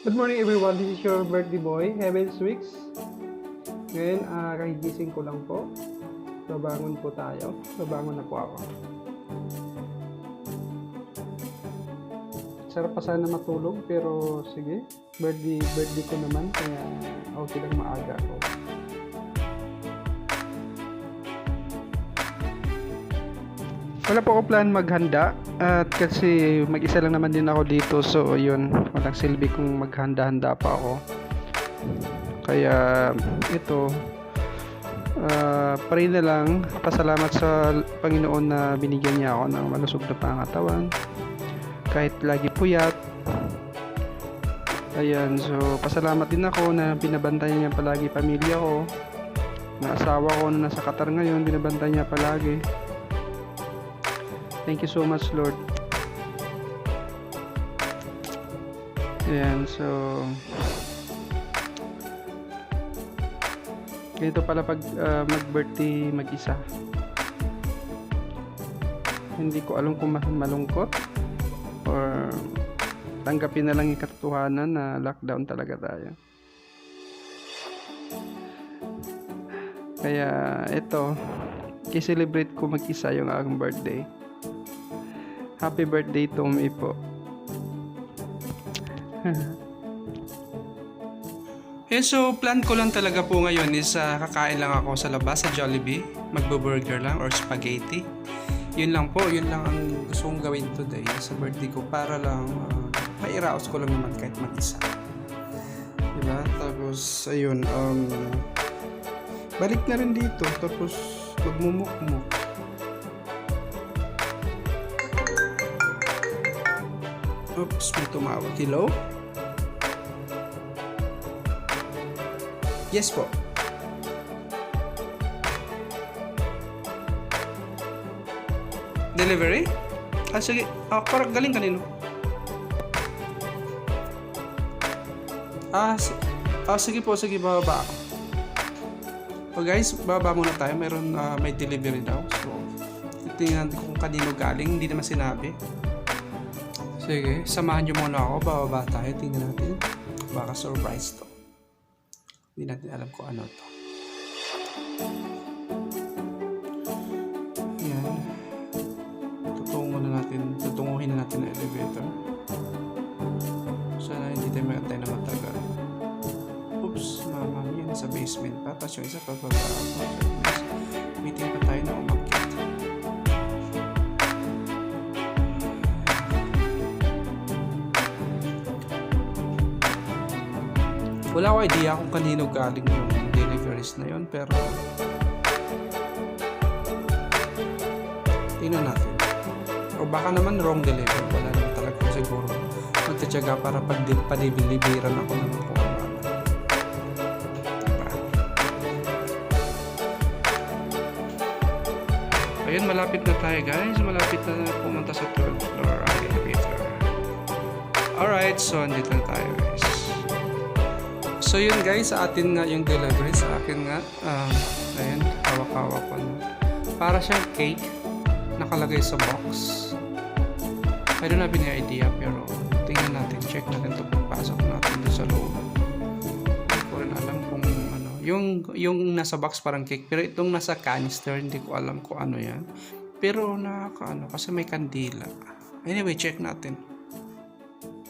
Good morning everyone, this is your birthday boy, Heaven's Weeks. Ngayon, kahigising ko lang po. Babangon po tayo. Babangon na po ako. Sarap pa sana matulog, pero sige. Birthday ko naman, kaya okay lang maaga ako. Wala po ako plan maghanda at kasi mag-isa lang naman din ako dito, so yun, walang silbi kung maghanda-handa pa ako. Kaya ito, pray na lang, pasalamat sa Panginoon na binigyan niya ako ng malusog na pangatawan kahit lagi puyat. Ayan, so pasalamat din ako na binabantayan niya palagi pamilya ko, na asawa ko na nasa Qatar ngayon, binabantayan niya palagi. Thank you so much, Lord. Ayan, so ganito pala pag mag-birthday mag-isa. Hindi ko alam kung malungkot or tanggapin na lang yung katotohanan na lockdown talaga tayo. Kaya ito, i-celebrate ko mag-isa yung aking birthday. Happy birthday to me po. So plan ko lang talaga po ngayon is kakain lang ako sa labas sa Jollibee, magbo-burger lang or spaghetti. Yun lang po, yun lang ang gusto kong gawin today sa birthday ko para lang mairaos ko lang naman kahit mag-isa. Diba? Tapos ayun, balik na rin dito, tapos magmumuk-muk. Oops, may tumawag. Hello? Yes po. Delivery? Sige. Parang galing kanino? Sige po. Sige, bababa ako. So guys, bababa muna tayo. Meron may delivery daw. So, tingnan kung kanino galing. Hindi naman sinabi. Sige, samahan nyo muna ako. Bababa tayo. Tingnan natin. Baka surprise to. Hindi natin alam kung ano to. Ayan. Tutunguhin na natin ang elevator. Sana hindi tayo magantay na matagal. Oops, mama yan. Sa basement pa. Tapos yung isa pababa ako. Waiting pa tayo na umakyat. Wala ko idea kung kanino galing yung deliveries na yun, pero tingnan natin. O baka naman wrong deliver. Wala naman talaga siguro magtatyaga para pag-deliveran ako naman kung ano. Diba? Ayun, malapit na tayo guys. Malapit na pumunta sa 12th floor elevator. Alright, so andito na tayo guys. So yun guys, sa atin nga yung delivery, sa akin nga, ayan, hawak-hawak ko na. Para siyang cake, nakalagay sa box. I don't have any idea, pero tingnan natin, check natin ito pagpasok natin doon sa loob. Hindi ko rin alam kung ano. Yung nasa box parang cake, pero itong nasa canister, hindi ko alam kung ano yan. Pero nakakaano, kasi may kandila. Anyway, check natin.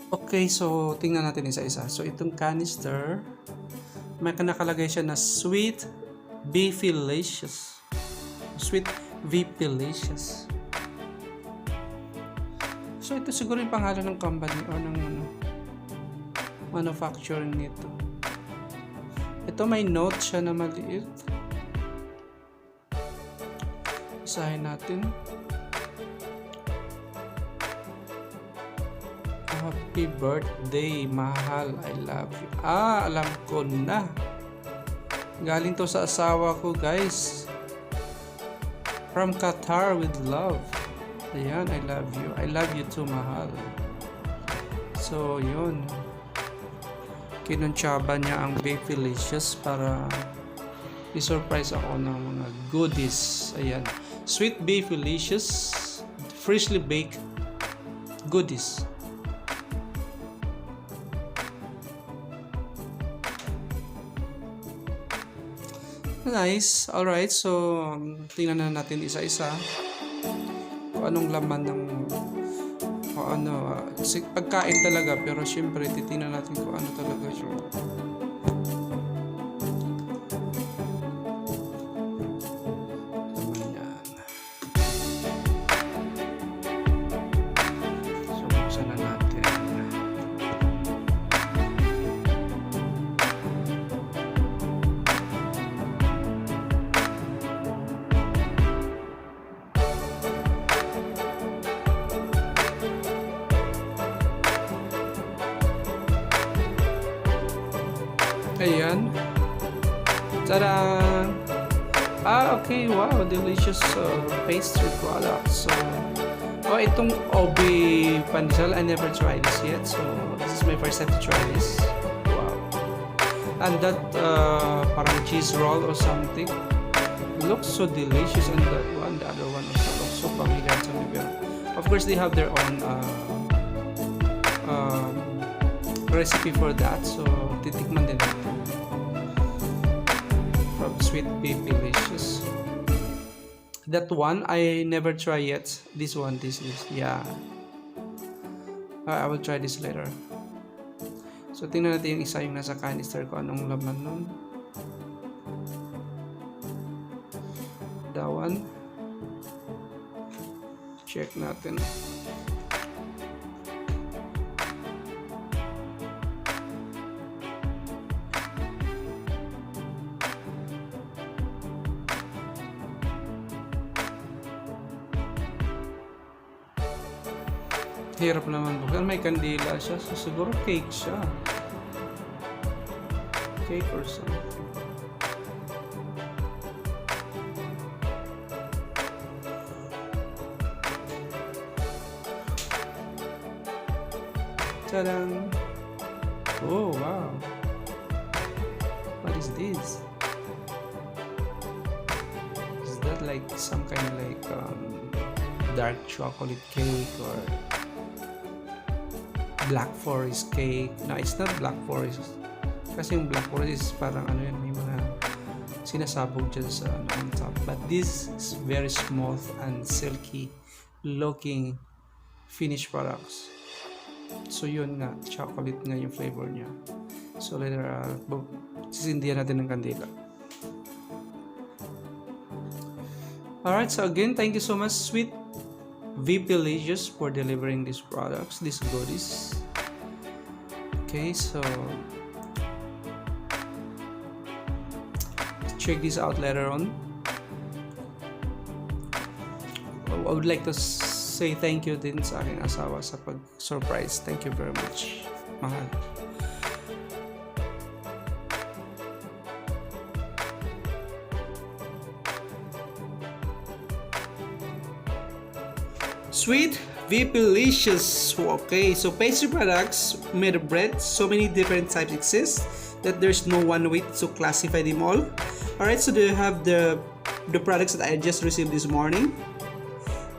Okay, so tingnan natin isa-isa. So itong canister, may nakalagay siya na Sweet Beefylicious. Sweet Beefylicious. So ito siguro yung pangalan ng company or ng manufacturing nito. Ito may note siya na maliit. Isahin natin. Happy birthday, mahal. I love you. Alam ko na. Galing to sa asawa ko, guys. From Qatar with love. Ayan, I love you. I love you too, mahal. So, yun. Kinuntsaba niya ang Beefylicious para i-surprise ako ng mga goodies. Ayan. Sweet Beefylicious, freshly baked goodies. Nice. Alright, so tingnan na natin isa-isa kung anong laman ng kung ano. Pagkain talaga, pero syempre titingnan natin kung ano talaga siya. Laman yan. So, buksan na natin. Ayan. Tada! Okay. Wow. Delicious pastry products. So, itong OB pandesal, I never tried this yet. So, this is my first time to try this. Wow. And that parang cheese roll or something looks so delicious. And the other one also looks so familiar to me. But of course, they have their own recipe for that. So, titikman din natin. From Sweet Baby-licious. That one I never try yet. This one, this yeah. I will try this later. So tingnan natin yung isa yung nasa canister ko, anong laman nun. That one. Check natin. Hirap naman buksan. May kandila siya. So, siguro cake siya. Cake or something. Tadang! Oh, wow. What is this? Is that like some kind of like dark chocolate cake or Black Forest cake? No, it's not Black Forest. Kasi yung Black Forest is parang ano yan, may mga sinasabog dyan sa on top. But this is very smooth and silky looking finished products. So yun nga, chocolate nga yung flavor niya. So later, sisindihan natin ng kandila. Alright, so again, thank you so much, Sweet Baby-licious, for delivering these products, these goodies. Okay, so check this out later on. I would like to say thank you din sa aking asawa sa pag-surprise. Thank you very much. Mahal. Sweet Baby-licious. Okay, so pastry products made of bread. So many different types exist that there's no one way to classify them all. Alright, so they have the products that I just received this morning.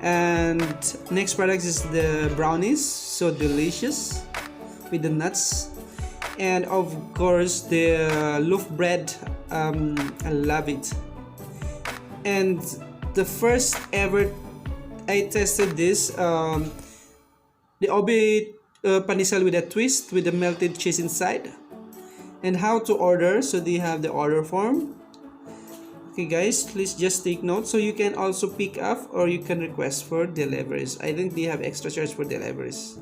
And next product is the brownies. So delicious with the nuts. And of course the loaf bread. I love it. And the first ever I tested this, the Obe pandesal with a twist with the melted cheese inside. And how to order, so they have the order form. Okay guys, please just take note. So you can also pick up or you can request for deliveries. I think they have extra charge for deliveries.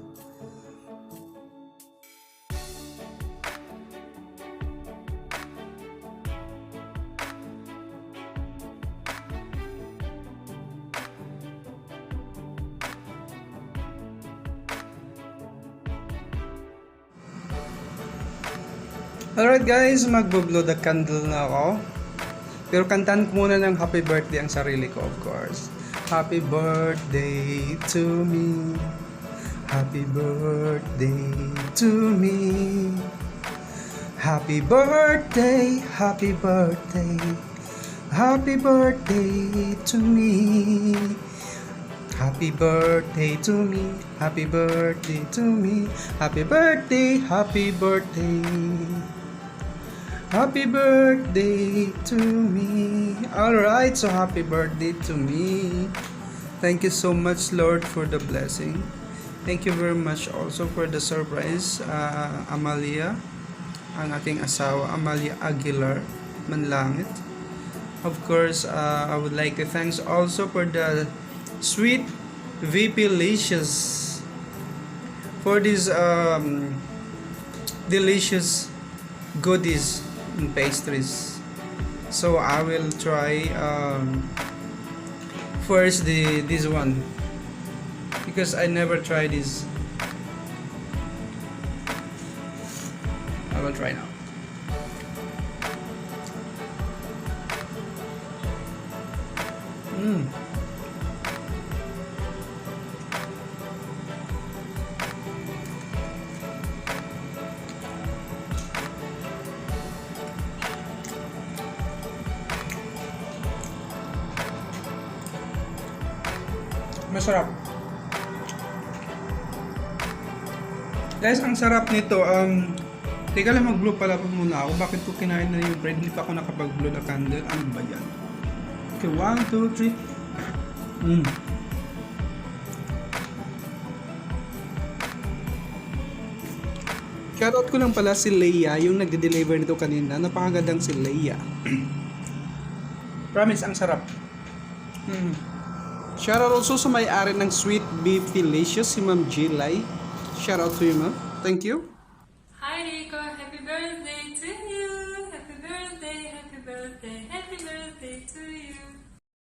Alright guys, magbo-blow the candle na ako. Pero kantahan ko muna ng happy birthday ang sarili ko, of course. Happy birthday to me. Happy birthday to me. Happy birthday, happy birthday. Happy birthday to me. Happy birthday to me. Happy birthday to me. Happy birthday, happy birthday. Happy birthday to me. Alright, so happy birthday to me. Thank you so much, Lord, for the blessing. Thank you very much also for the surprise, Amalia, ang aking asawa, Amalia Aguilar Manlangit. Of course, I would like to thanks also for the sweet VP Licious for these delicious goodies and pastries. So I will try first this one because I never tried this. I will try now. Mm. Masarap. Guys, ang sarap nito. Teka lang, mag-blow pala pa muna ako. Bakit ko kinain na yung bread? Hindi pa ako nakapag-blow na candle. Ano ba yan? Okay, 1, 2, 3. Shoutout ko lang pala si Leia, yung nagde-deliver nito kanina. Napakagandang si Leia. Promise, ang sarap. Shoutout also sa may-ari ng Sweet Beef Delicious, si Ma'am Jilay. Shoutout to you, ma'am. Thank you. Hi Rico, happy birthday to you. Happy birthday, happy birthday, happy birthday to you.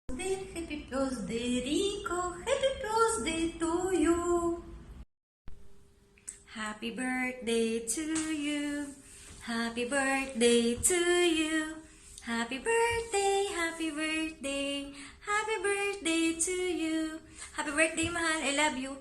Happy birthday, Rico. Happy birthday to you. Happy birthday to you. Happy birthday to you. Happy birthday, happy birthday. Happy birthday to you. Happy birthday, mahal. I love you.